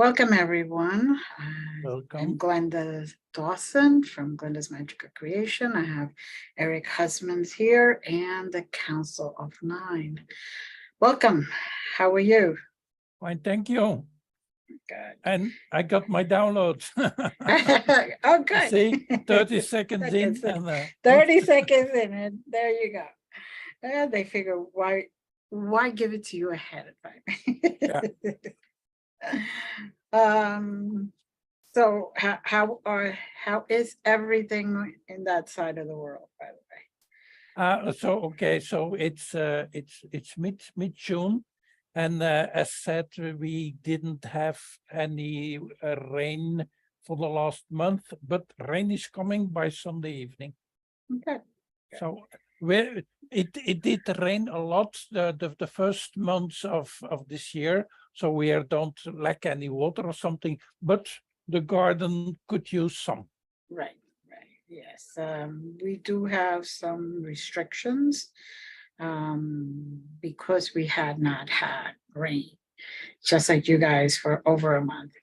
Welcome, everyone. Welcome. I'm Glenda Dawson from Glenda's Magical Creation. I have Eric Huysmans here and the Council of Nine. Welcome. How are you? Fine, thank you. Good. And I got my downloads. Oh, good. See, 30 seconds in. And, 30 seconds in, and there you go. And they figure, why give it to you ahead of time? So how is everything in that side of the world, by the way? So it's mid-June, and as said, we didn't have any rain for the last month, but rain is coming by Sunday evening. Okay. So it did rain a lot the first months of this year, so we don't lack any water or something, but the garden could use some. Right, yes. We do have some restrictions because we had not had rain, just like you guys, for over a month.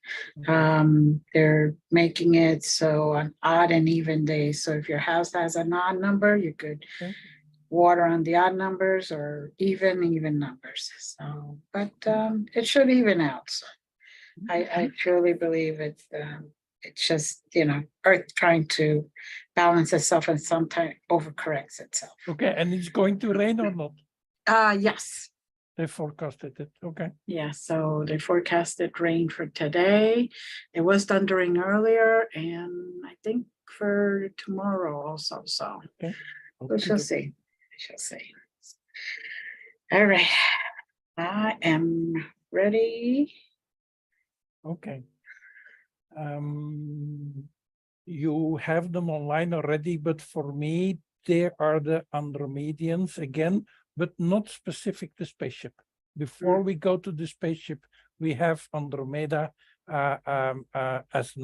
They're making it so on odd and even days. So if your house has an odd number, you could water on the odd numbers, or even numbers. So, but it should even out. So I truly believe it's just, Earth trying to balance itself and sometimes overcorrects itself. Okay, and it's going to rain or not? Yes. They forecasted it. Okay. Yeah, so they forecasted rain for today. It was thundering earlier, and I think for tomorrow also. So okay. We shall see. All right. I am ready. Okay. You have them online already, but for me, they are the Andromedians again, but not specific to spaceship. Before we go to the spaceship, we have Andromeda as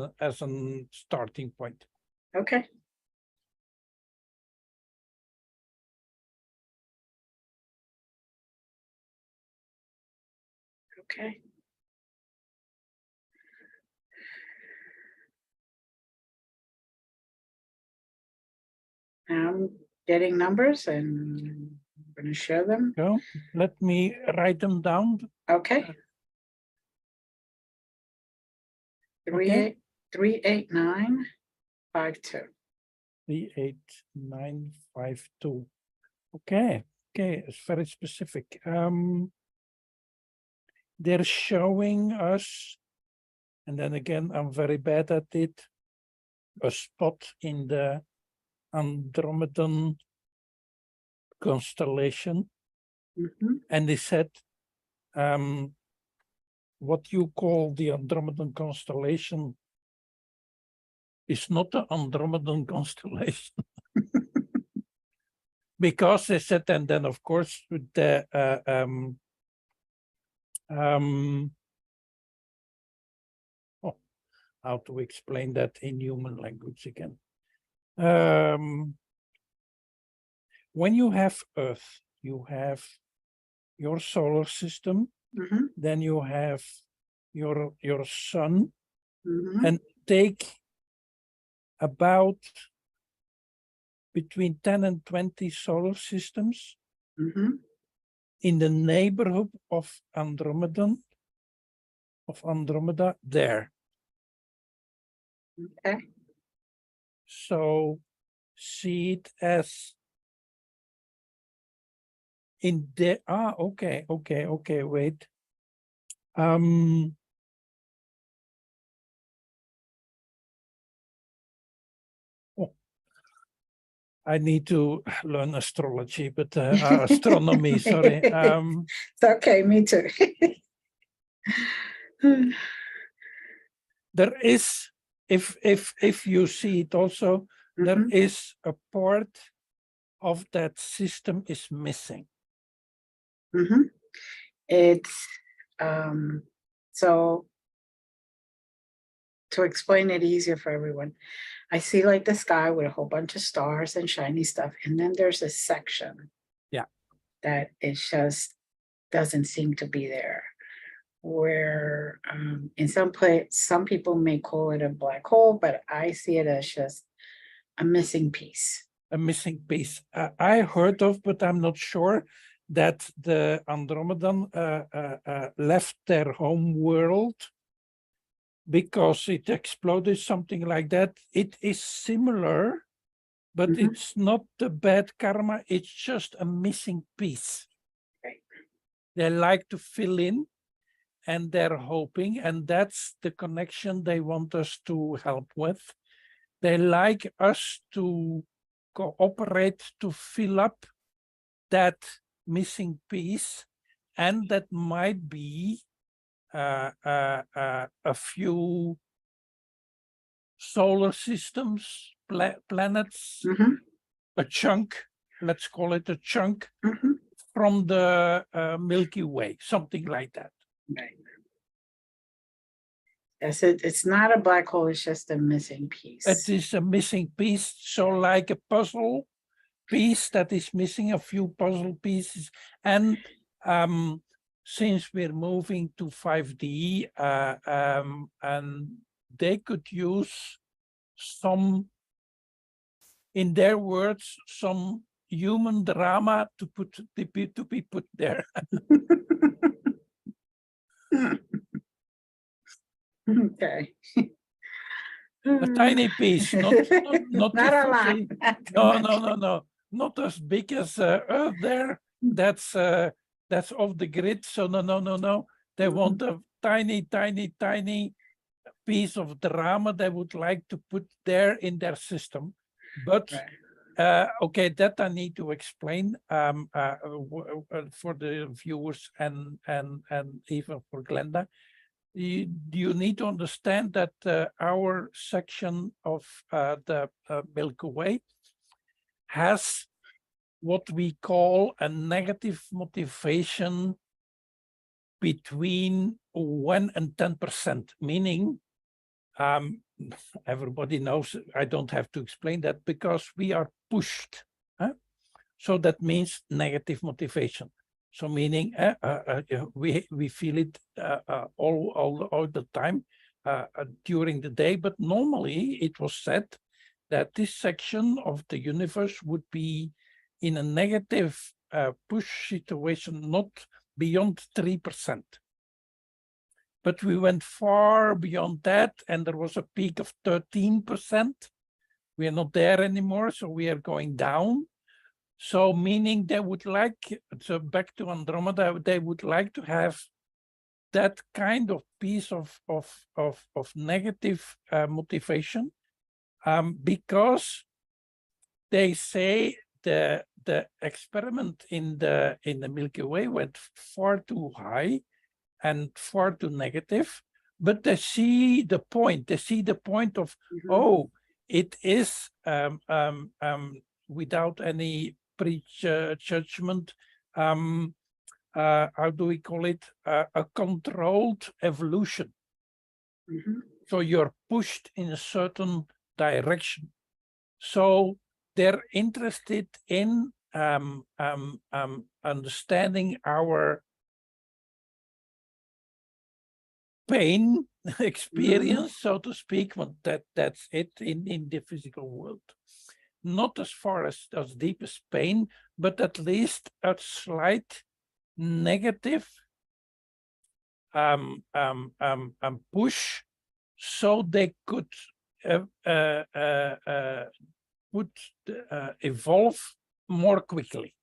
a starting point. Okay. Okay. I'm getting numbers and I'm going to share them. So let me write them down. Okay. 38952. 38952. Okay, it's very specific. They're showing us, and then again, I'm very bad at it, a spot in the Andromedan constellation. And they said, what you call the Andromedan constellation is not the Andromedan constellation. Because they said, and then of course with the how to explain that in human language again? When you have Earth, you have your solar system, then you have your sun, and take about between 10 and 20 solar systems in the neighborhood of Andromeda there. Okay. So see it as in the okay, wait. I need to learn astrology, but astronomy, sorry. It's okay, me too. There is, if you see it also, there is a part of that system is missing. It's so to explain it easier for everyone, I see like the sky with a whole bunch of stars and shiny stuff, and then there's a section that it just doesn't seem to be there. where in some people may call it a black hole, but I see it as just a missing piece. A missing piece. I heard of, but I'm not sure, that the Andromedan left their home world because it exploded, something like that. It is similar, but it's not the bad karma. It's just a missing piece. Right. They like to fill in, and they're hoping, and that's the connection they want us to help with. They like us to cooperate to fill up that missing piece, and that might be a few solar systems, planets, a chunk, let's call it a chunk, from the Milky Way, something like that. Right. Yes, it's not a black hole, it's just a missing piece. It is a missing piece, so like a puzzle piece that is missing a few puzzle pieces. And since we're moving to 5D, and they could use some, in their words, some human drama to be put there. Okay. A tiny piece, not Not a lot. no, not as big as Earth there. That's off the grid. So no. They want a tiny piece of drama they would like to put there in their system. But okay, that I need to explain for the viewers and even for Glenda. You need to understand that our section of the Milky Way has what we call a negative motivation between 1 and 10%, meaning everybody knows, I don't have to explain that, because we are pushed. So that means negative motivation. So meaning we feel it all the time during the day, but normally it was said that this section of the universe would be in a negative push situation, not beyond 3%. But we went far beyond that, and there was a peak of 13%. We are not there anymore, so we are going down. So meaning they would like, so back to Andromeda, they would like to have that kind of piece of negative motivation, because they say the experiment in the Milky Way went far too high and far too negative, but they see the point. They see the point of oh, it is without any prejudgment, how do we call it, a controlled evolution. So you're pushed in a certain direction. So they're interested in understanding our pain experience, so to speak, but that's it in the physical world. Not as far as deep as pain, but at least a slight negative push, so they could evolve more quickly.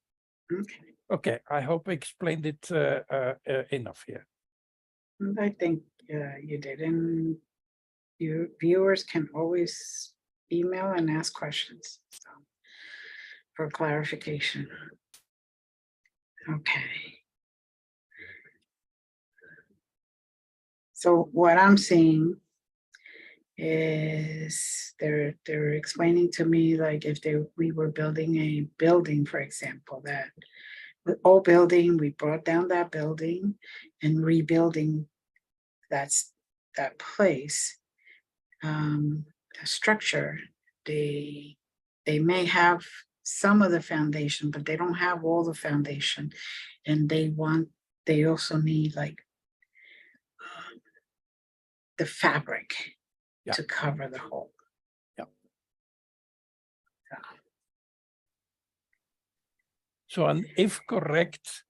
Okay, I hope I explained it enough here. I think you did, and your viewers can always email and ask questions for clarification. Okay. So what I'm seeing is they're explaining to me, like, if we were building a building, for example, that the old building, we brought down that building and rebuilding that place, the structure, they may have some of the foundation, but they don't have all the foundation, and they also need like the fabric Yeah. to cover the hole. So, and if correct,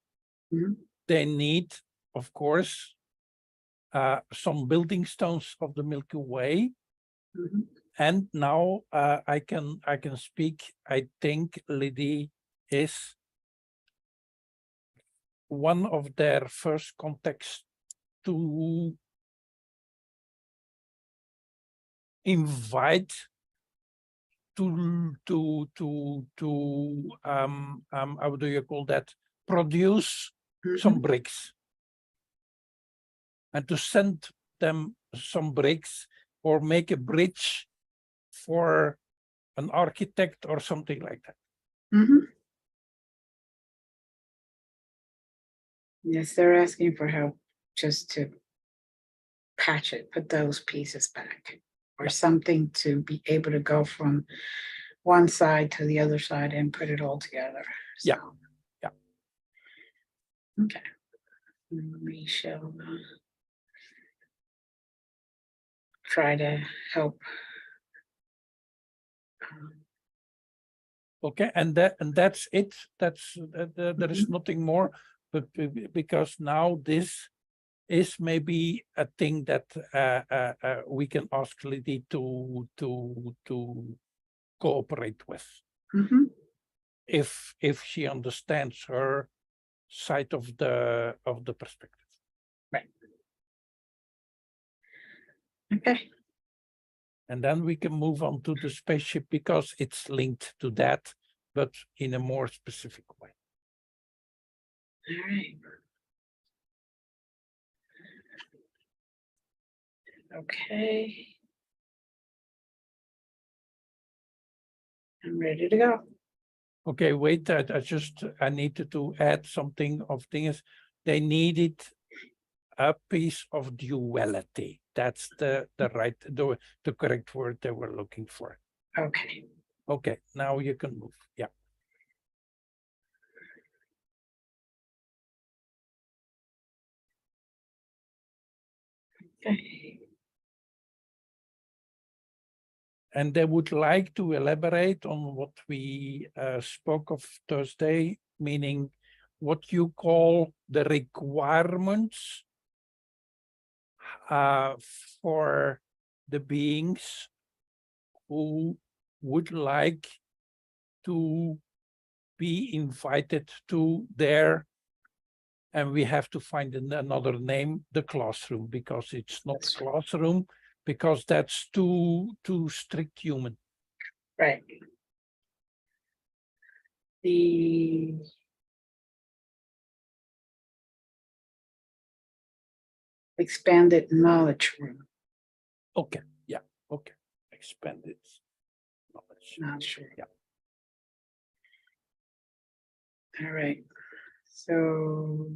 Mhm. they need, of course, some building stones of the Milky Way. Mhm. And now I can speak. I think Lydie is one of their first contacts to invite how do you call that? Produce some Mhm. bricks and to send them some bricks or make a bridge for an architect or something like that. Mhm. Yes, they're asking for help just to patch it, put those pieces back, or Yeah. something to be able to go from one side to the other side and put it all together. Yeah. So, Yeah. okay. We shall try to help. Okay, and that's it. That's there is Mhm. nothing more, but because now this is maybe a thing that we can ask Lydie to cooperate with, Mhm. if she understands her side of the perspective. Right. Okay. And then we can move on to the spaceship because it's linked to that, but in a more specific way. All right. Okay. I'm ready to go. Okay, wait, I needed to add something of things. They needed a piece of duality. That's the correct word they were looking for. Okay. Okay, now you can move. Yeah. Okay. And they would like to elaborate on what we spoke of Thursday, meaning what you call the requirements for the beings who would like to be invited to their, and we have to find another name, the classroom, because it's not That's classroom, because that's too strict human. right. The expanded knowledge room. Okay, yeah, okay. Expanded knowledge. Not sure. Yeah. All right. So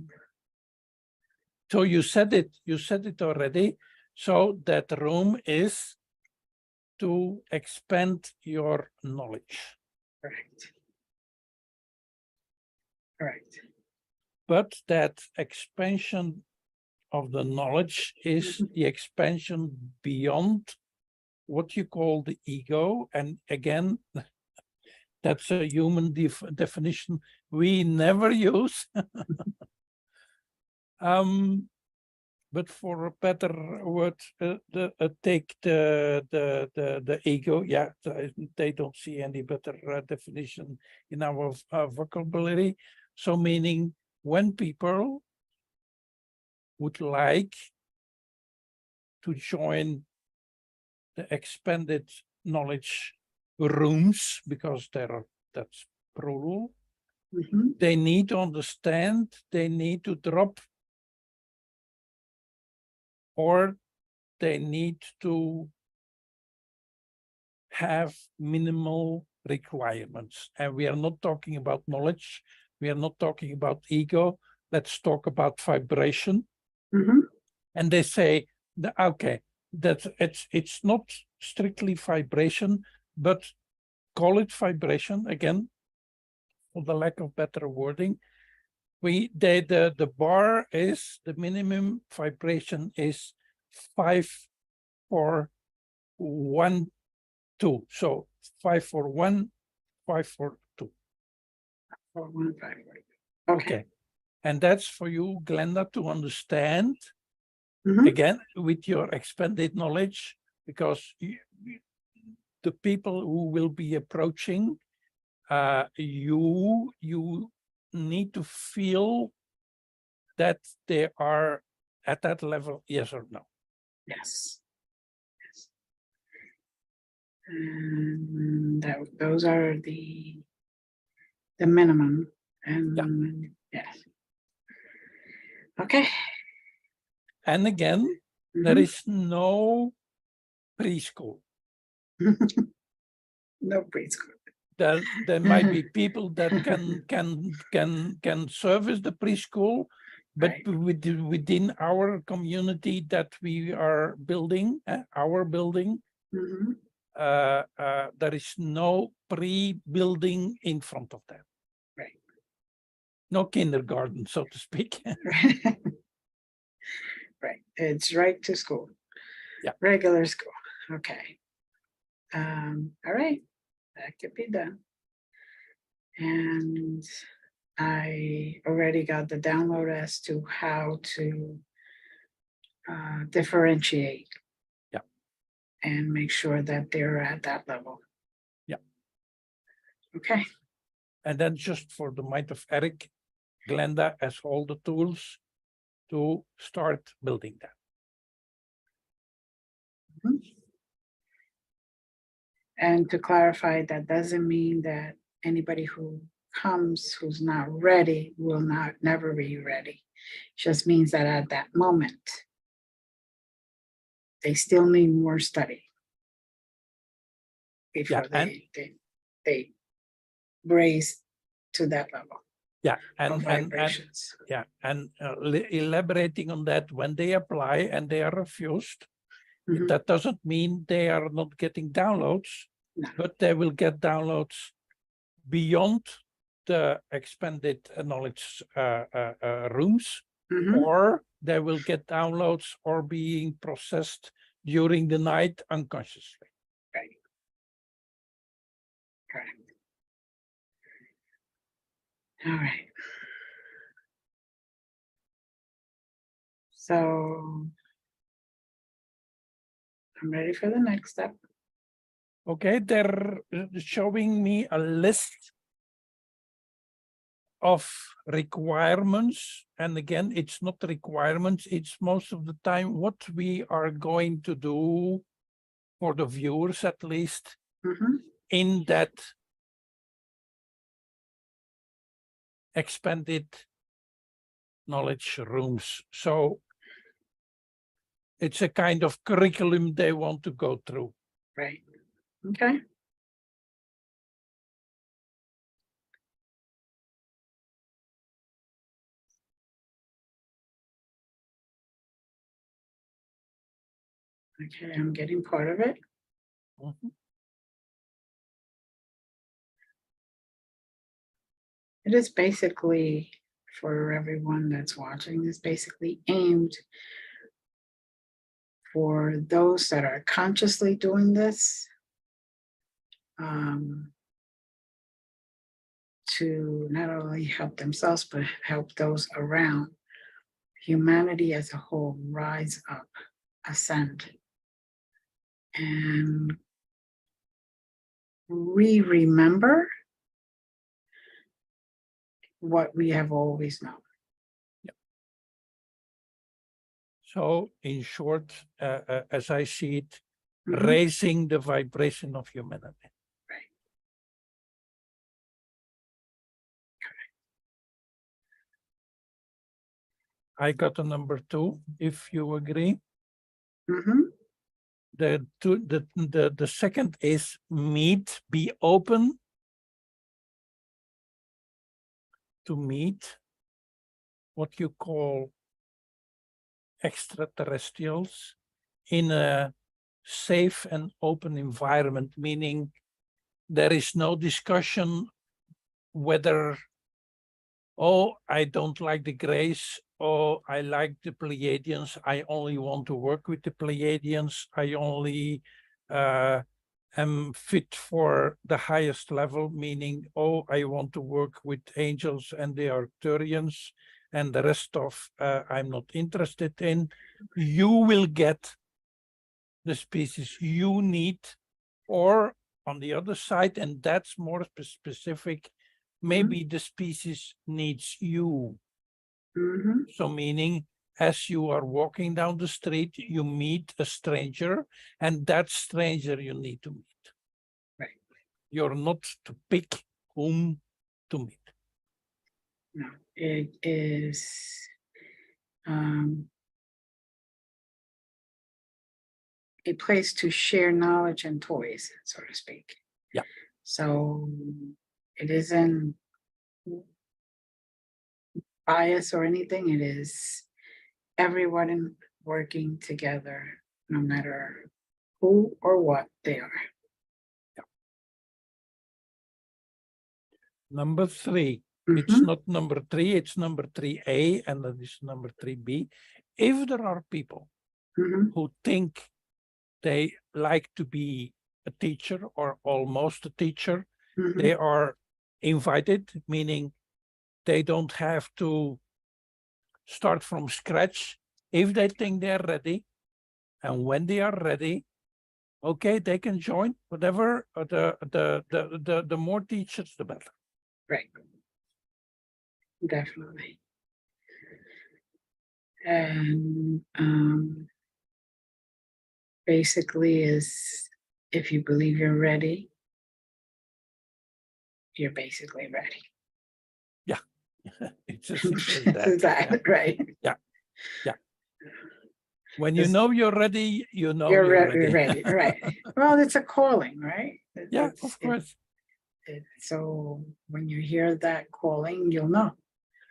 So you said it already. So that room is to expand your knowledge. correct. Correct. But that expansion of the knowledge is the expansion beyond what you call the ego. And again, that's a human definition we never use. But for a better word, take the ego. Yeah, they don't see any better definition in our vocabulary. So meaning when people would like to join the expanded knowledge rooms, because that's plural, they need to understand, they need to drop, or they need to have minimal requirements. And we are not talking about knowledge. We are not talking about ego. Let's talk about vibration. And they say, okay, that it's not strictly vibration, but call it vibration again, for the lack of better wording. The bar is, the minimum vibration is 5 4, 1, 2. So 5, 4, 1, 5, 4, 2. 4, 1, 5, 4. Okay. Okay. And that's for you, Glenda, to understand, Mhm. again, with your expanded knowledge, because the people who will be approaching, you need to feel that they are at that level, yes or no. Yes. Yes. And those are the minimum. And yes. Okay. And again, there is no preschool. No preschool. There might be people that can service the preschool, but Right. within our community that we are building, our building, Mhm. there is no pre-building in front of that. Right. No kindergarten, so to speak. Right. It's right to school. Yeah. Regular school. Okay. All right. That could be done. And I already got the download as to how to differentiate. Yeah. And make sure that they're at that level. Yeah. Okay. And then just for the mind of Eric, Glenda has all the tools to start building that. Mhm. And to clarify, that doesn't mean that anybody who comes who's not ready will never be ready. Just means that at that moment, they still need more study before they raise to that level. Yeah, of vibrations. and elaborating on that, when they apply and they are refused, Mhm. that doesn't mean they are not getting downloads, No. but they will get downloads beyond the expanded knowledge rooms, Mhm. or they will get downloads or being processed during the night unconsciously. Right. Correct. All right. So I'm ready for the next step. Okay, they're showing me a list of requirements. And again, it's not requirements, it's most of the time what we are going to do for the viewers, at least, in that expanded knowledge rooms. So it's a kind of curriculum they want to go through. Right. Okay. Okay, I'm getting part of it. It is basically, for everyone that's watching, is basically aimed for those that are consciously doing this, to not only help themselves, but help those around. Humanity as a whole rise up, ascend, and remember what we have always known. So in short, as I see it, raising the vibration of humanity. Right. I got a number 2, if you agree. Mm-hmm. The second is meet, be open to meet what you call extraterrestrials in a safe and open environment, meaning there is no discussion whether oh, I don't like the Greys, oh, I like the Pleiadians, I only want to work with the Pleiadians, I only am fit for the highest level, meaning, oh, I want to work with angels and the Arcturians, and the rest of I'm not interested in. You will get the species you need, or on the other side, and that's more specific, maybe the species needs you. So meaning, as you are walking down the street, you meet a stranger, and that stranger you need to meet. Right. You're not to pick whom to meet. No, it is a place to share knowledge and toys, so to speak. Yeah. So it isn't bias or anything. It is everyone working together, no matter who or what they are. Number 3. It's not number 3, it's number 3A, and that is number 3B. If there are people who think they like to be a teacher or almost a teacher, they are invited, meaning they don't have to start from scratch. If they think they're ready, and when they are ready, okay, they can join. Whatever, the more teachers, the better. Right. Definitely. And basically is, if you believe you're ready, you're basically ready. Yeah, it's as simple as that. Exactly, yeah. Right. Yeah, yeah. When you know you're ready, you know you're ready. ready, right. Well, it's a calling, right? Yeah, of course. So when you hear that calling, you'll know.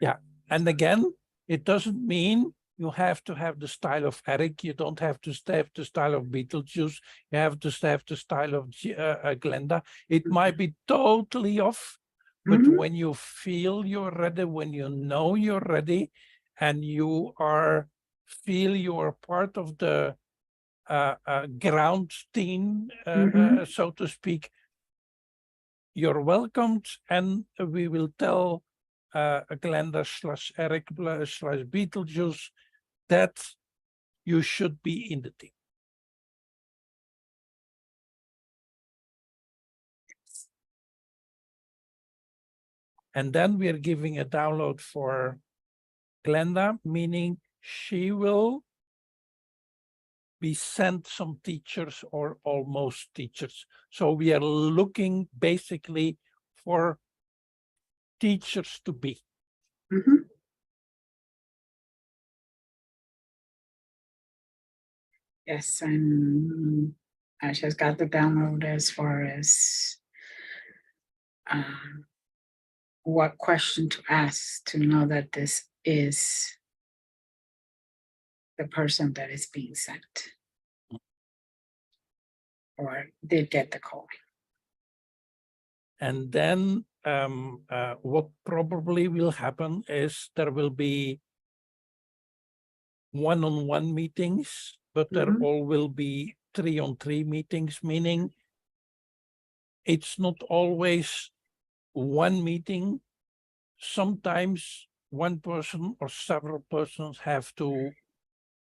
Yeah, and again, it doesn't mean you have to have the style of Eric. You don't have to have the style of Beetlejuice. You have to have the style of Glenda. It might be totally off, but when you feel you're ready, when you know you're ready, and you feel you are part of the ground team, so to speak, you're welcomed, and we will tell Glenda / Eric / Beetlejuice that you should be in the team. And then we are giving a download for Glenda, meaning she will be sent some teachers or almost teachers. So we are looking basically for teachers to be. Yes, and I just got the download as far as what question to ask to know that this is the person that is being sent or did get the calling. And then what probably will happen is there will be one-on-one meetings, but there all will be 3-on-3 meetings, meaning it's not always one meeting. Sometimes one person or several persons have to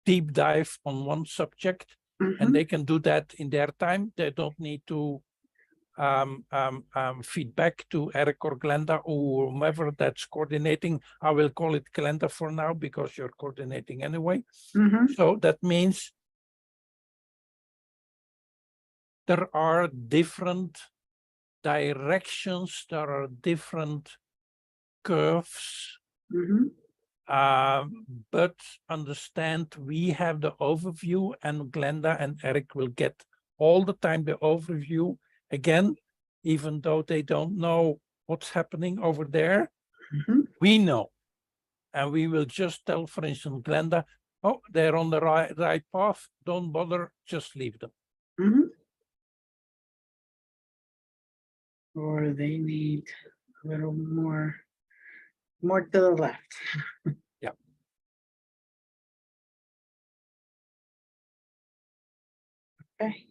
deep dive on one subject, and they can do that in their time. They don't need to feedback to Eric or Glenda or whomever that's coordinating. I will call it Glenda for now because you're coordinating anyway. So that means there are different directions, there are different curves, but understand we have the overview, and Glenda and Eric will get all the time the overview. Again, even though they don't know what's happening over there, we know. And we will just tell, for instance, Glenda, oh, they're on the right path, don't bother, just leave them. Or they need a little more more to the left. Yeah. Okay.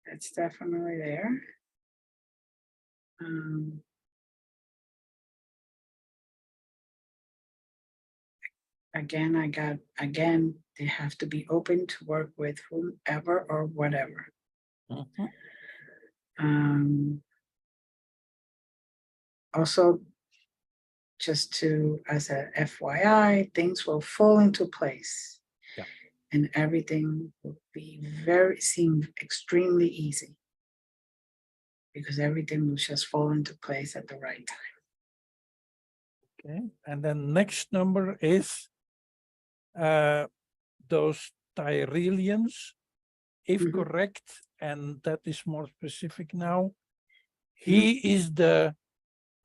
That's definitely there. Again, they have to be open to work with whomever or whatever. Also, just as a FYI, things will fall into place. Yeah. And everything will be seem extremely easy. Because everything will just fall into place at the right time. Okay, and then next number is those Tyrellians, if correct, and that is more specific now. He is the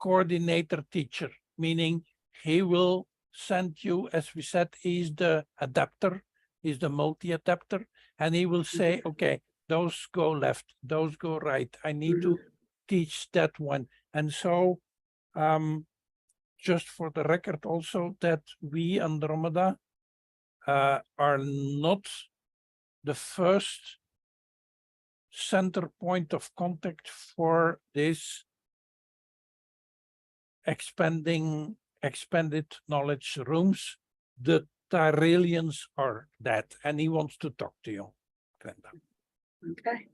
coordinator teacher, meaning he will send you, as we said, he's the adapter, he's the multi-adapter, and he will say, okay, those go left, those go right. I need to teach that one. And so, just for the record also, that we, Andromeda, are not the first center point of contact for this expanded knowledge rooms. The Tyrellians are that, and he wants to talk to you, Glenda. Okay.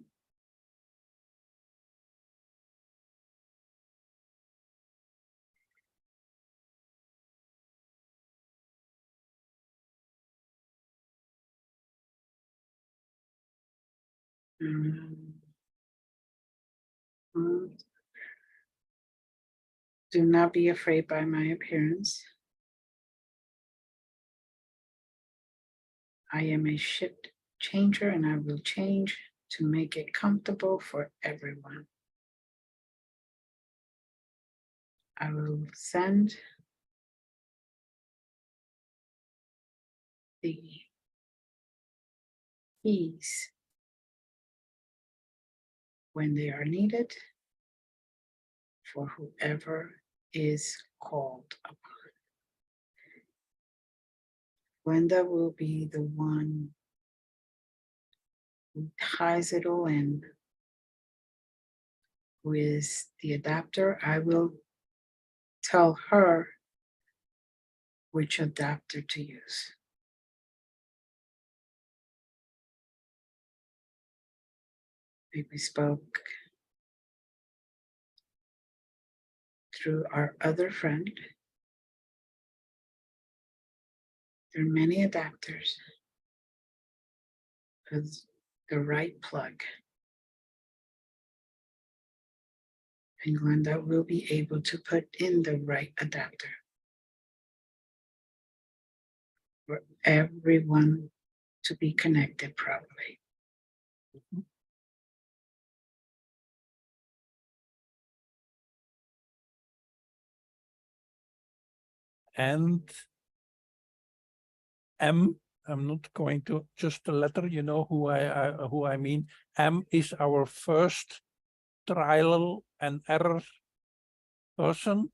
Do not be afraid by my appearance. I am a shift changer and I will change to make it comfortable for everyone. I will send the keys when they are needed for whoever is called upon. Glenda will be the one who ties it all in. Who is the adapter? I will tell her which adapter to use. We spoke through our other friend. There are many adapters with the right plug. And Glenda will be able to put in the right adapter for everyone to be connected properly. And M, I'm not going to just the letter, you know who I mean. M is our first trial and error person.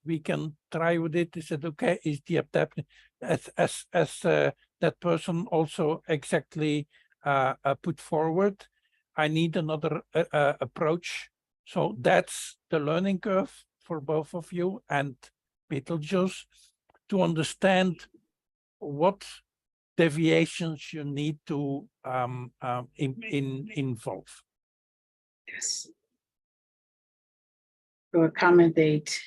We can try with it. Is it okay? Is the adapter as that person also exactly put forward? I need another approach. So that's the learning curve for both of you and Betelgeuse to understand what deviations you need to involve. Yes. To accommodate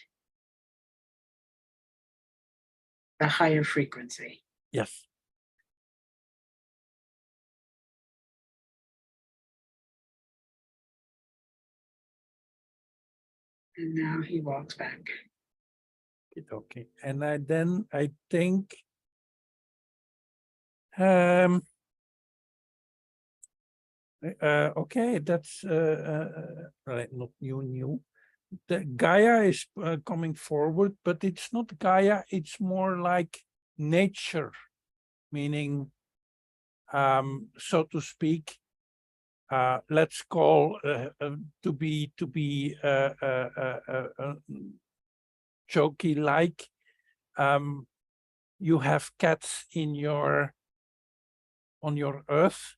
the higher frequency. Yes. And now he walks back. Okay. And I think okay, that's right, not new. The Gaia is coming forward, but it's not Gaia, it's more like nature, meaning, so to speak, let's call to be jokey like. You have cats on your Earth,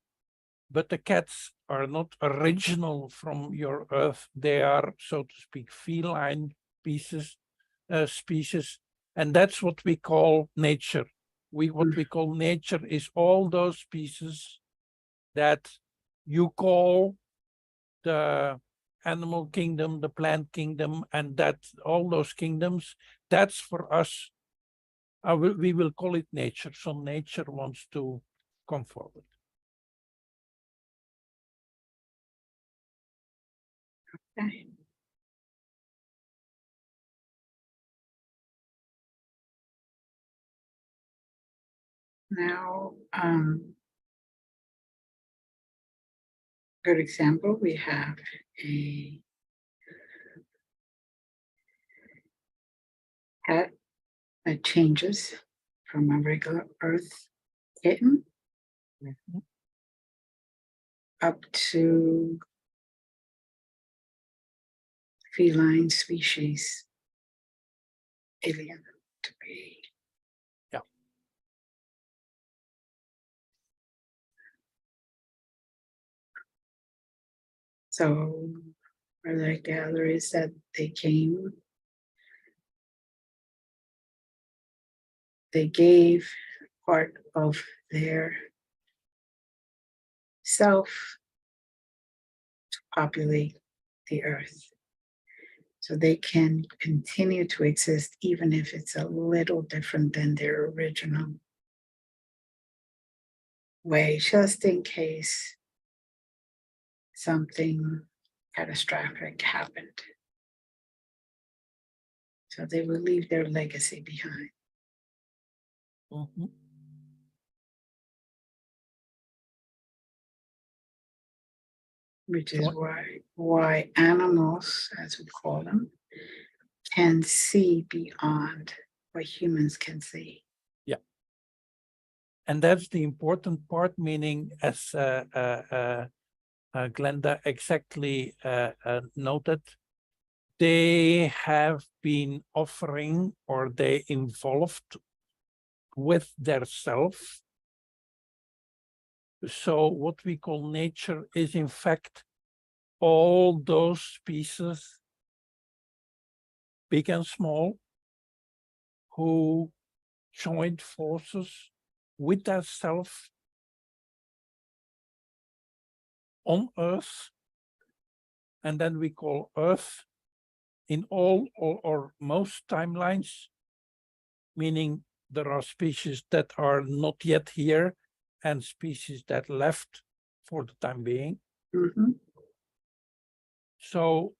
but the cats are not original from your Earth. They are, so to speak, feline species, and that's what we call nature. What we call nature is all those species that you call the animal kingdom, the plant kingdom, and that all those kingdoms, that's for us, we will call it nature. So nature wants to come forward. Okay. Now, good example, we have a cat that changes from a regular earth kitten up to feline species alien to be. Yeah. So where the galleries that they came, they gave part of their self to populate the earth. So they can continue to exist even if it's a little different than their original way, just in case something catastrophic happened. So they will leave their legacy behind. Mm-hmm. Which is why animals, as we call them, can see beyond what humans can see. Yeah. And that's the important part, meaning, as Glenda exactly noted, they have been offering, or they involved with their self. So what we call nature is in fact all those species, big and small, who joined forces with their self on Earth, and then we call Earth in all or most timelines, meaning there are species that are not yet here and species that left for the time being. Mm-hmm. So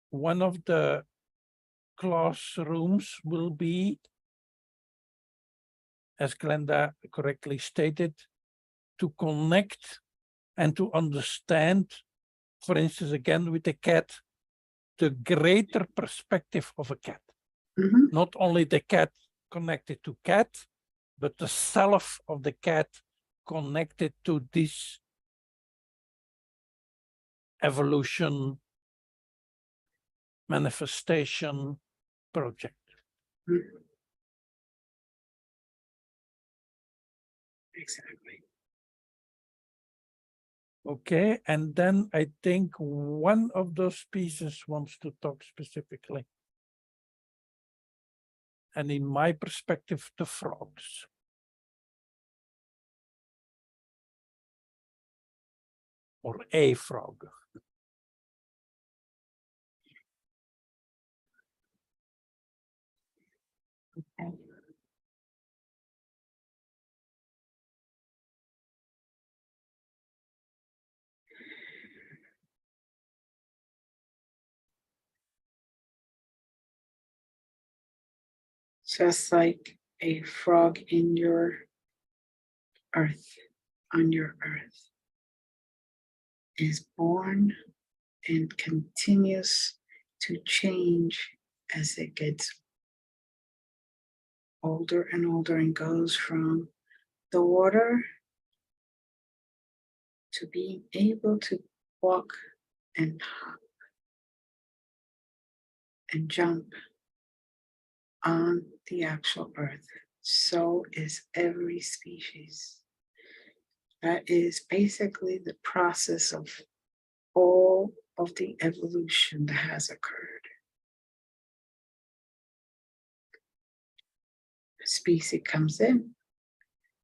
one of the classrooms will be, as Glenda correctly stated, to connect and to understand, for instance, again with the cat, the greater perspective of a cat. Mm-hmm. Not only the cat connected to cat, but the self of the cat connected to this evolution manifestation project. Mm-hmm. Exactly. Okay, and then I think one of those pieces wants to talk specifically. And in my perspective, the frogs. Or a frog. Okay. Just like a frog in your earth, on your earth, is born and continues to change as it gets older and older and goes from the water to being able to walk and hop and jump on the actual earth. So is every species. That is basically the process of all of the evolution that has occurred. A species comes in,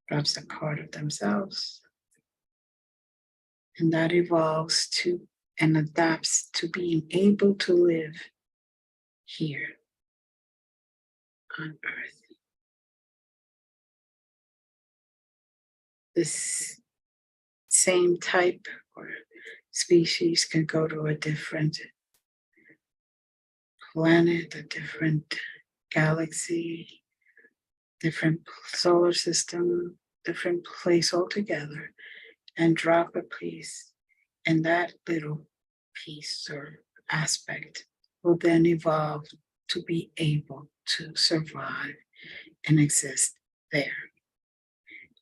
drops a part of themselves, and that evolves to and adapts to being able to live here on Earth. This same type or species can go to a different planet, a different galaxy, different solar system, different place altogether, and drop a piece, and that little piece or aspect will then evolve to be able to survive and exist there.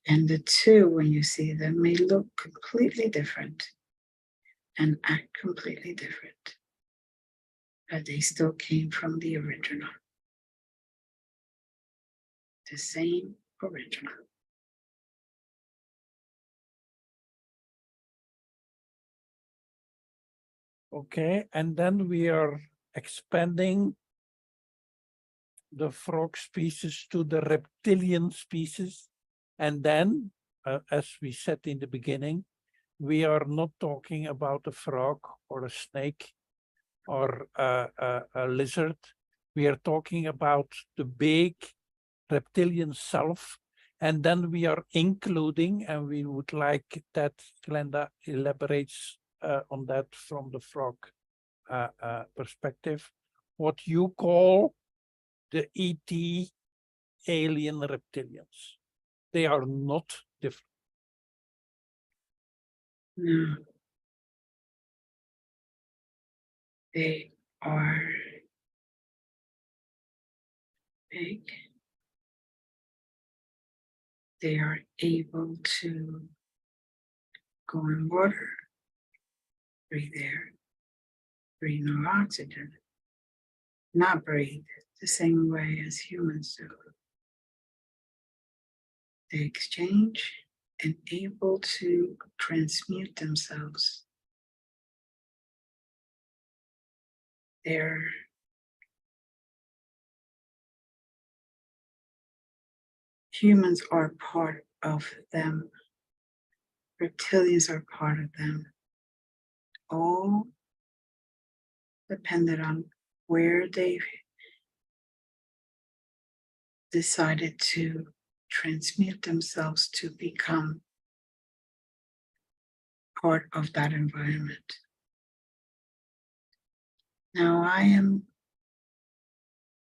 And the two, when you see them, may look completely different and act completely different, but they still came from the original, the same original. Okay, and then we are expanding the frog species to the reptilian species. And then, as we said in the beginning, we are not talking about a frog or a snake or a lizard. We are talking about the big reptilian self. And then we are including, and we would like that Glenda elaborates on that from the frog perspective, what you call the ET alien reptilians. They are not different. No. They are big. They are able to go in water, breathe air, breathe no oxygen, not breathe the same way as humans do. They exchange and able to transmute themselves. They're humans are part of them. Reptilians are part of them. All depended on where they decided to transmute themselves to become part of that environment. Now I am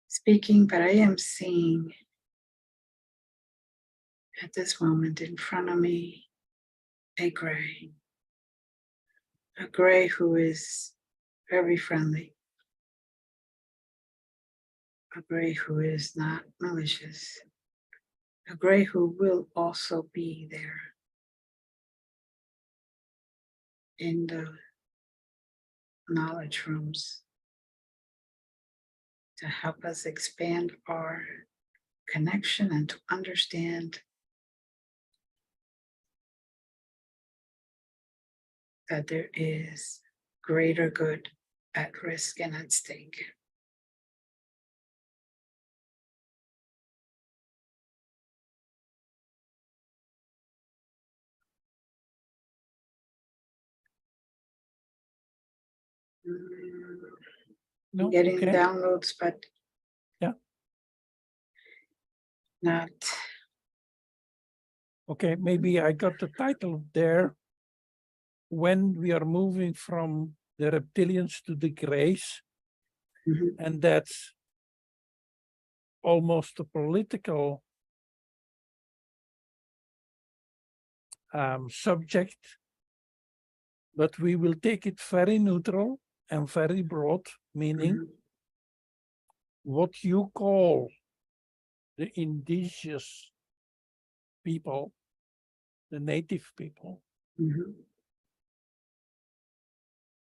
speaking, but I am seeing at this moment in front of me a gray who is very friendly, a gray who is not malicious, a gray who will also be there in the knowledge rooms to help us expand our connection and to understand that there is greater good at risk and at stake. No, Getting okay. downloads, but Yeah. Not. Okay, maybe I got the title there. When we are moving from the reptilians to the grays, and that's almost a political subject, but we will take it very neutral and very broad, meaning what you call the indigenous people, the native people,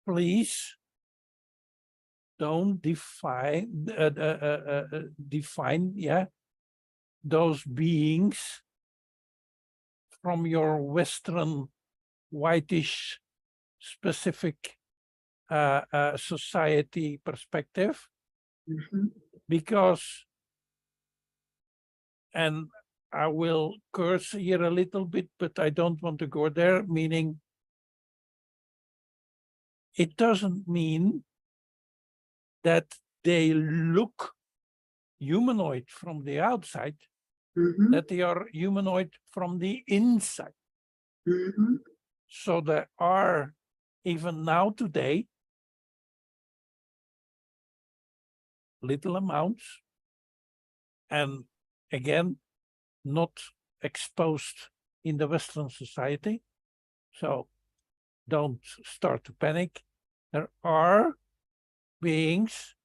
please don't define, yeah, those beings from your Western whitish specific society perspective, because, and I will curse here a little bit, but I don't want to go there, meaning it doesn't mean that they look humanoid from the outside, that they are humanoid from the inside. So there are, even now today, little amounts, and again, not exposed in the Western society. So don't start to panic. There are beings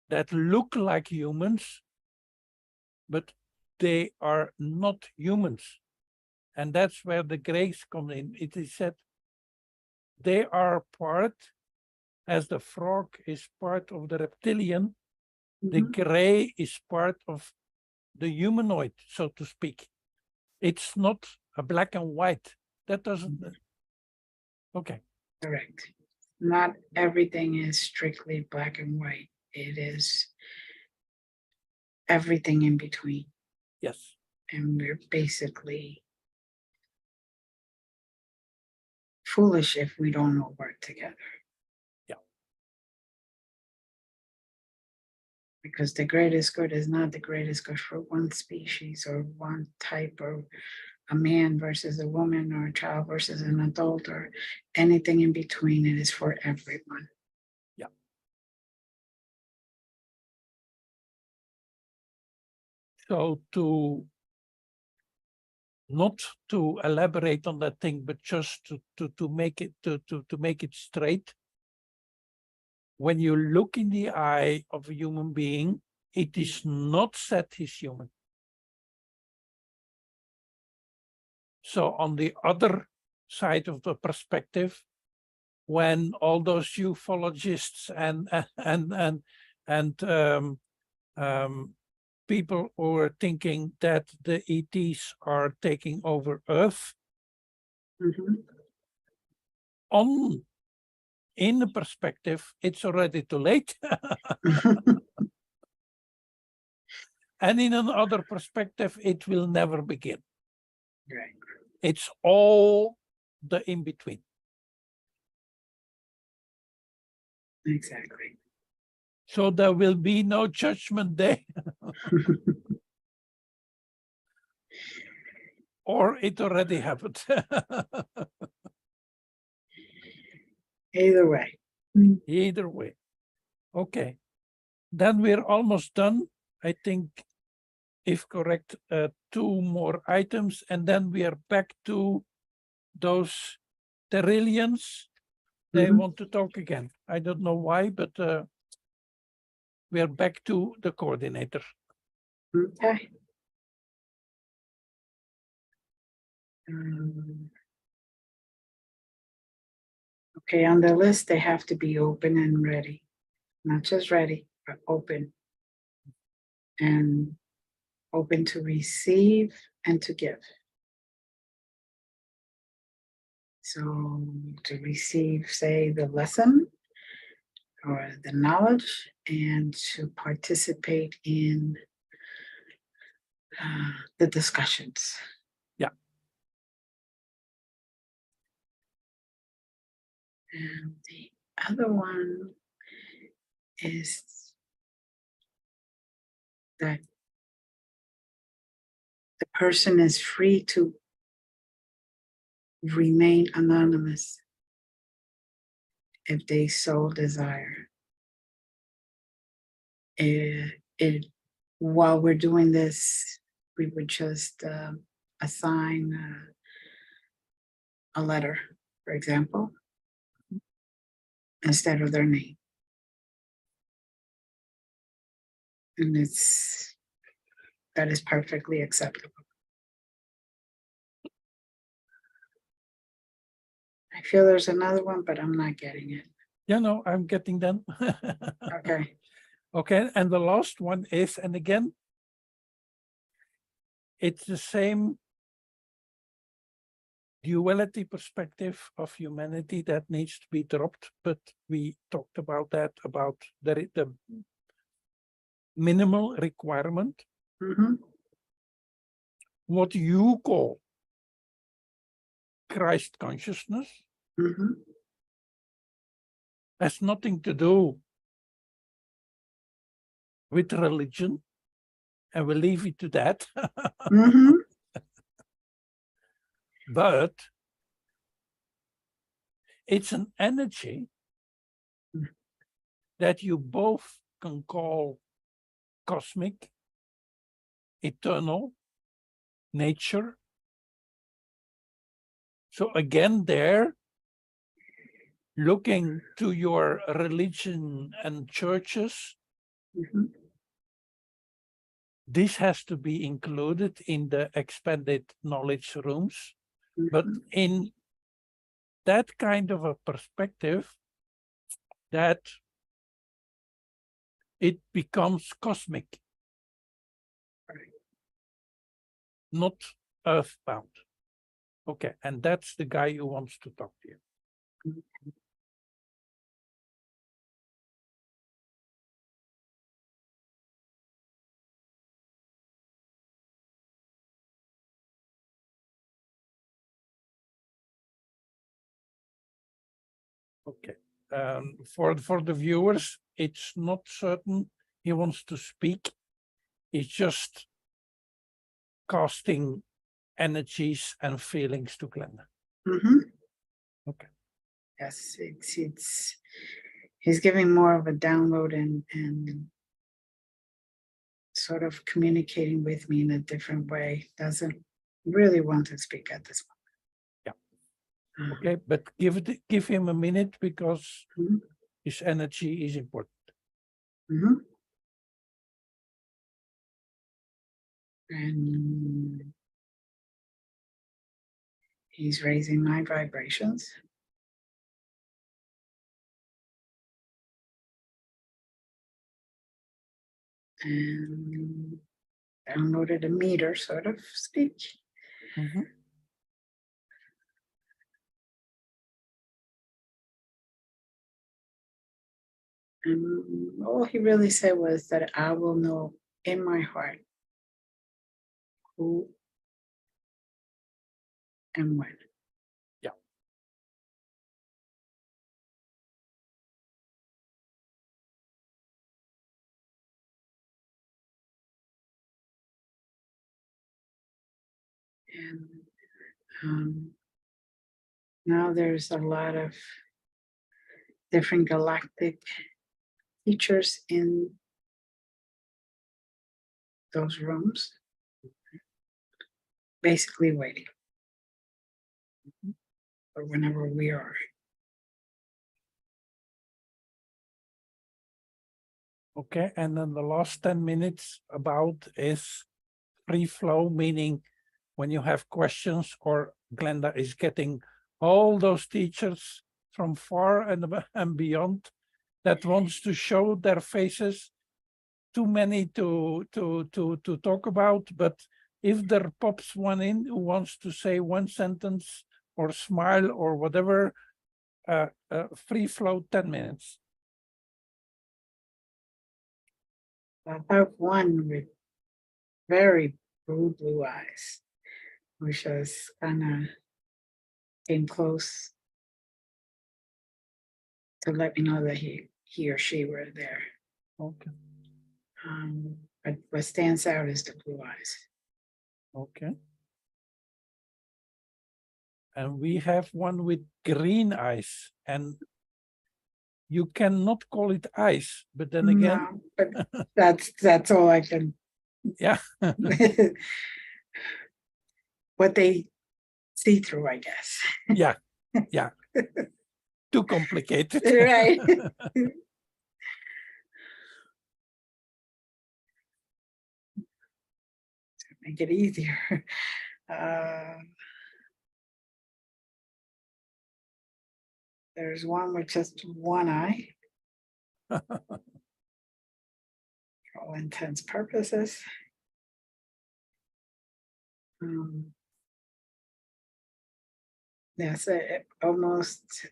that look like humans, but they are not humans. And that's where the grays come in. It is said they are part, as the frog is part of the reptilian, the gray is part of the humanoid, so to speak. It's not a black and white. That doesn't, okay. Correct. Not everything is strictly black and white. It is everything in between. Yes. And we're basically foolish if we don't all work together. Yeah. Because the greatest good is not the greatest good for one species or one type, or a man versus a woman, or a child versus an adult, or anything in between. It is for everyone. Yeah. So not to elaborate on that thing, but just to make it to make it straight. When you look in the eye of a human being, it is not said he's human. So on the other side of the perspective, when all those ufologists and people who are thinking that the ETs are taking over Earth, in the perspective, it's already too late. And in another perspective, it will never begin. Right. It's all the in-between. Exactly. So there will be no judgment day. Or it already happened. Either way. Either way. Okay. Then we're almost done. I think, if correct, 2 more items, and then we are back to those Terrillians. They want to talk again. I don't know why, but we are back to the coordinator. Okay. Okay, on the list, they have to be open and ready. Not just ready, but open. And open to receive and to give. So to receive, say, the lesson or the knowledge, and to participate in the discussions. Yeah. And the other one is that the person is free to remain anonymous if they so desire. While we're doing this, we would just assign a letter, for example, instead of their name. And that is perfectly acceptable. I feel there's another one, but I'm not getting it. Yeah, no, I'm getting them. Okay. Okay, and the last one is, and again, it's the same duality perspective of humanity that needs to be dropped, but we talked about that, about the minimal requirement. Mm-hmm. What you call Christ consciousness Mm-hmm. has nothing to do with religion, and we'll leave it to that. Mm-hmm. But it's an energy that you both can call cosmic, eternal, nature. So again, there, looking to your religion and churches, Mm-hmm. this has to be included in the expanded knowledge rooms. But in that kind of a perspective, that it becomes cosmic, not earthbound. Okay, and that's the guy who wants to talk to you. Okay. For the viewers, it's not certain he wants to speak. He's just casting energies and feelings to Glenda. Mm-hmm. Okay. Yes, he's giving more of a download and sort of communicating with me in a different way. Doesn't really want to speak at this moment. Okay, but give him a minute because Mhm. his energy is important. Mm-hmm. And he's raising my vibrations. And downloaded a meter, sort of speak. Mm-hmm. And all he really said was that I will know in my heart who and when. Yeah. And now there's a lot of different galactic teachers in those rooms, basically waiting for whenever we are. Okay, and then the last 10 minutes about is free flow, meaning when you have questions or Glenda is getting all those teachers from far and beyond that wants to show their faces, too many to talk about, but if there pops one in who wants to say one sentence or smile or whatever, free flow 10 minutes. I have one with very blue eyes, which was kind of came close to let me know that he or she were there. Okay. But what stands out is the blue eyes. Okay. And we have one with green eyes, and you cannot call it eyes, but then again, No, but that's all I can. yeah. What they see through, I guess. Yeah, yeah. Too complicated. Right. Make it easier. There's one with just one eye. For all intents purposes. Yes, almost,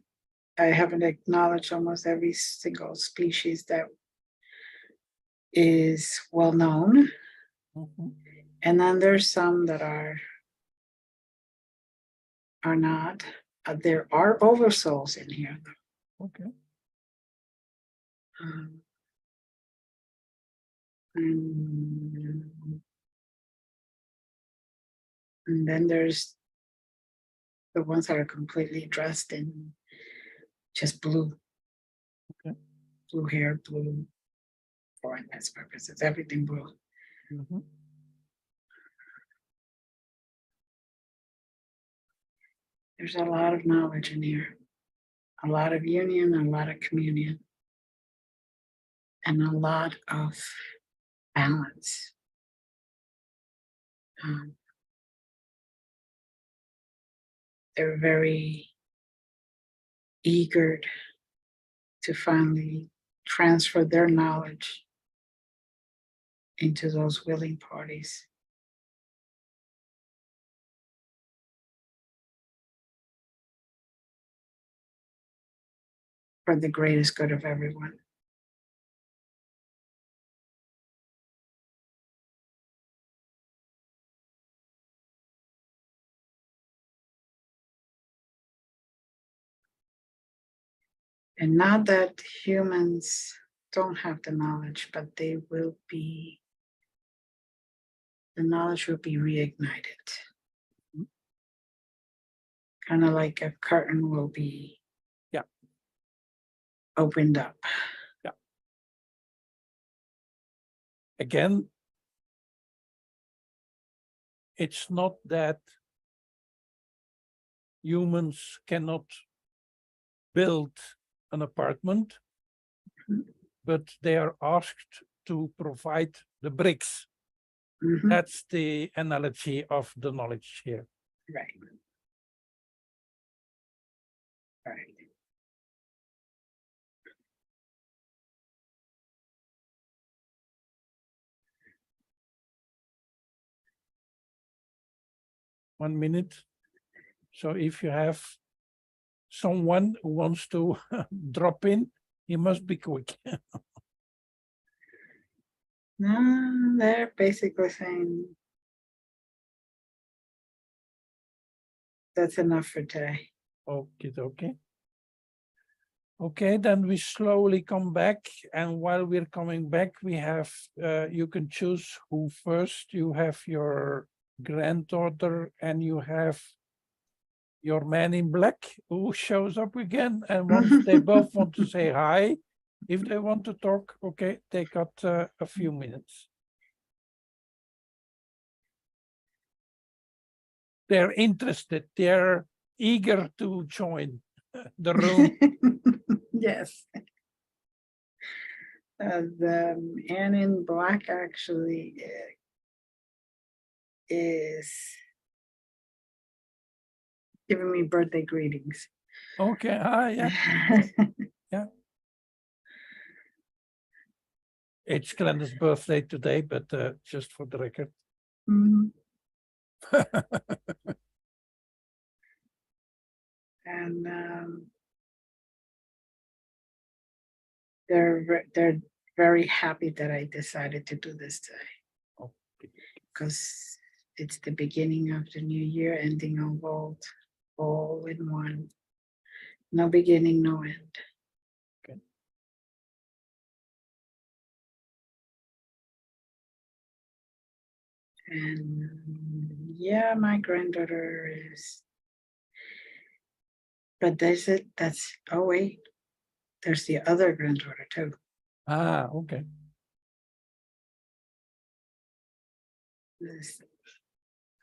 I haven't acknowledged almost every single species that is well known. Mhm. And then there's some that are not. There are oversouls in here. Okay. Um, and then there's the ones that are completely dressed in just blue. Okay. Blue hair, blue, for its purposes, everything blue. Mhm. There's a lot of knowledge in here, a lot of union, a lot of communion, and a lot of balance. They're very eager to finally transfer their knowledge into those willing parties. For the greatest good of everyone. And not that humans don't have the knowledge, but they will be, the knowledge will be reignited. Kind of like a curtain will be opened up. Yeah. Again, it's not that humans cannot build an apartment, but they are asked to provide the bricks. Mhm. That's the analogy of the knowledge here. Right. Right. One minute. So if you have someone who wants to drop in, he must be quick. No, they're basically saying that's enough for today. Okay, okay. Okay, then we slowly come back, and while we're coming back, we have, you can choose who first. You have your granddaughter and you have your man in black who shows up again. And once they both want to say hi, if they want to talk, okay, they got a few minutes. They're interested, they're eager to join the room. Yes. The man in black actually is giving me birthday greetings. Okay, yeah. Yeah. It's Glenda's birthday today, but just for the record. Mhm. And they're very happy that I decided to do this today. Okay. Because it's the beginning of the new year, ending on gold, all in one. No beginning, no end. Okay. And yeah, my granddaughter is, but that's it. That's, oh wait, there's the other granddaughter too. Ah, okay. This,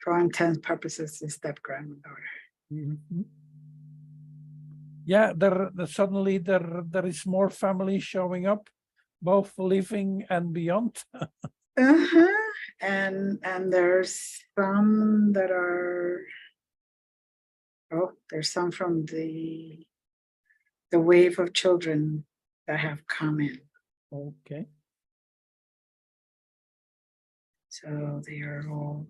for all intents purposes, the step granddaughter. Mhm. Yeah, there suddenly there is more family showing up, both living and beyond. Uh-huh. And there's some that are, oh, there's some from the the wave of children that have come in. Okay. So they are all,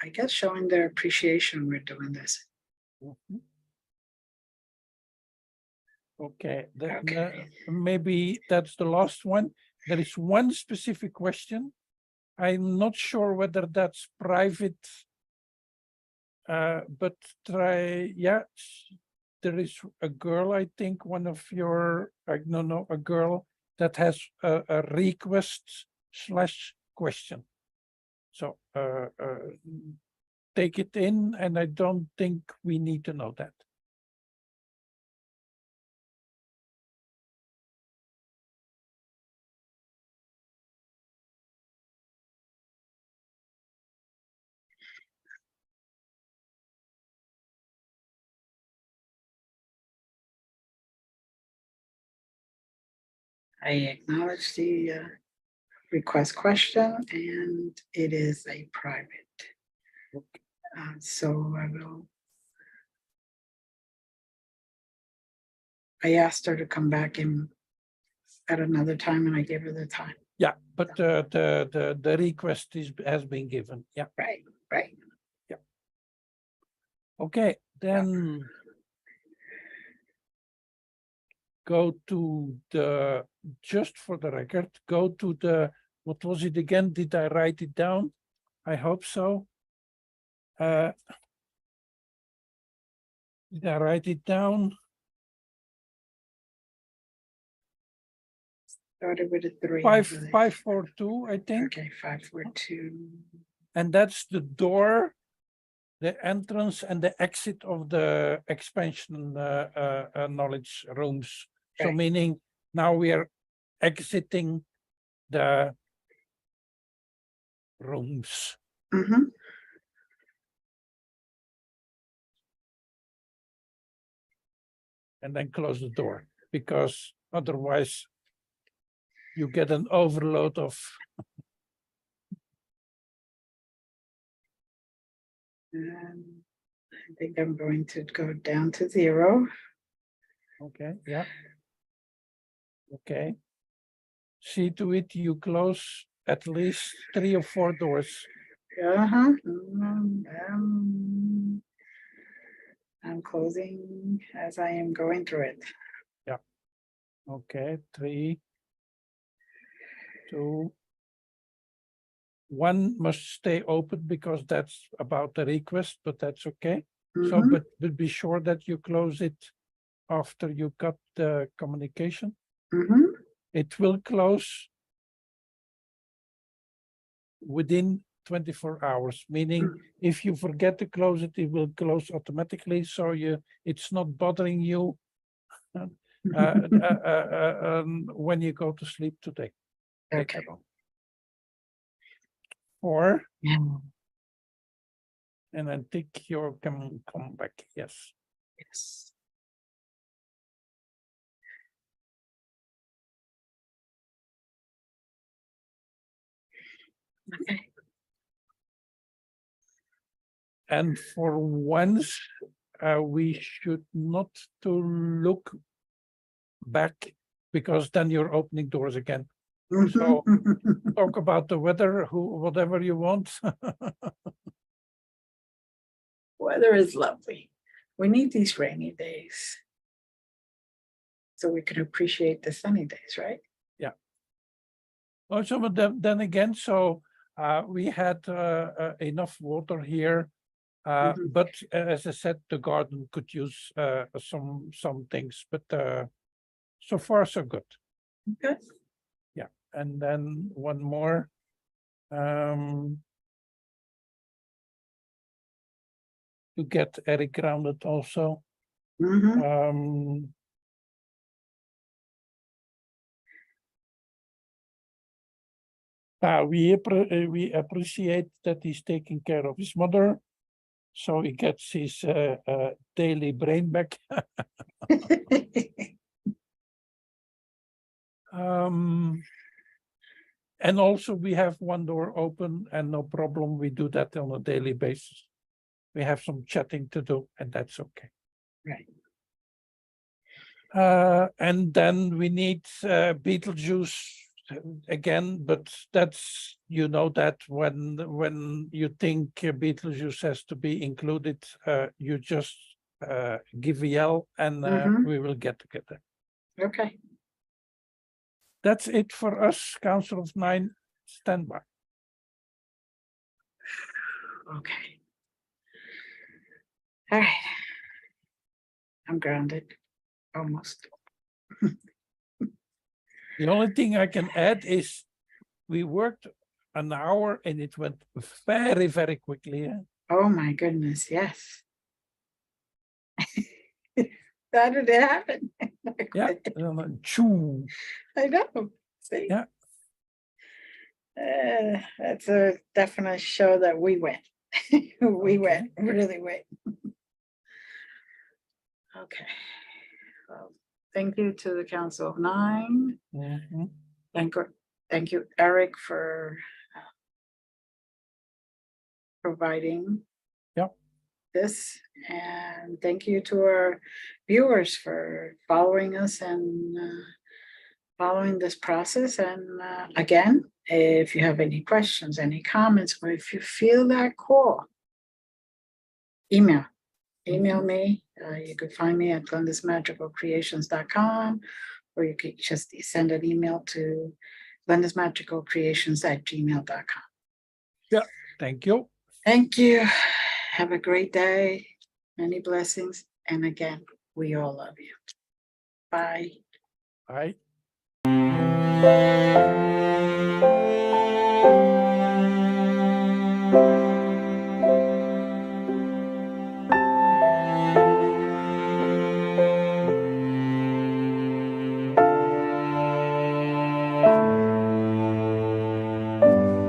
I guess, showing their appreciation we're doing this. Mhm. Okay, then Okay. maybe that's the last one. There is one specific question. I'm not sure whether that's private, but try, yeah, there is a girl, I think, one of your, no, a girl that has a request / question. So take it in, and I don't think we need to know that. I acknowledge the request question, and it is a private. Okay. So I asked her to come back in at another time, and I gave her the time. Yeah, but the request has been given. Yeah. Right, right. Okay, then go to the, just for the record, go to the, what was it again? Did I write it down? I hope so. Did I write it down? Started with a 3. I believe. 542, I think. Okay, 542. And that's the door, the entrance and the exit of the expansion knowledge rooms. So Right. meaning now we are exiting the rooms. Mm-hmm. And then close the door, because otherwise you get an overload of. I think I'm going to go down to 0. Okay, yeah. Okay. See to it you close at least 3 or 4 doors. Uh-huh. I'm closing as I am going through it. Yeah. Okay, 3, 2, 1 must stay open because that's about the request, but that's okay. So, Mhm. but be sure that you close it after you cut the communication. Mhm. It will close within 24 hours, meaning if you forget to close it, it will close automatically. So it's not bothering you when you go to sleep today. Okay. Or, Yeah. and then take your come back. Yes. Yes. Okay. And for once, we should not to look back, because then you're opening doors again. So talk about the weather, whatever you want. Weather is lovely. We need these rainy days so we can appreciate the sunny days, right? Yeah. Also, but then again, so we had enough water here, Mhm. but as I said, the garden could use some things, but so far so good. Okay. Yeah, and then one more. To get Eric grounded also. Mhm. We appreciate that he's taking care of his mother, so he gets his daily brain back. And also we have one door open, and no problem, we do that on a daily basis. We have some chatting to do, and that's okay. Right. And then we need Beetlejuice again, but that's, you know, that when you think Beetlejuice has to be included, you just give a yell and Mhm. we will get together. Okay. That's it for us, Council of Nine, standby. Okay. All right. I'm grounded, almost. The only thing I can add is we worked an hour and it went very, very quickly. Yeah? Oh my goodness, yes. How did it happen? Yeah. Choo. I know. See? Yeah. That's a definite show that we went. We went, really went. Okay. Well, thank you to the Council of Nine. Mhm. Thank you, Eric, for providing this, and thank you to our viewers for following us and following this process. And again, if you have any questions, any comments, or if you feel that call, email me. You could find me at glendasmagicalcreations.com, or you could just send an email to glendasmagicalcreations@gmail.com. Yeah, thank you. Thank you. Have a great day. Many blessings. And again, we all love you. Bye. Bye.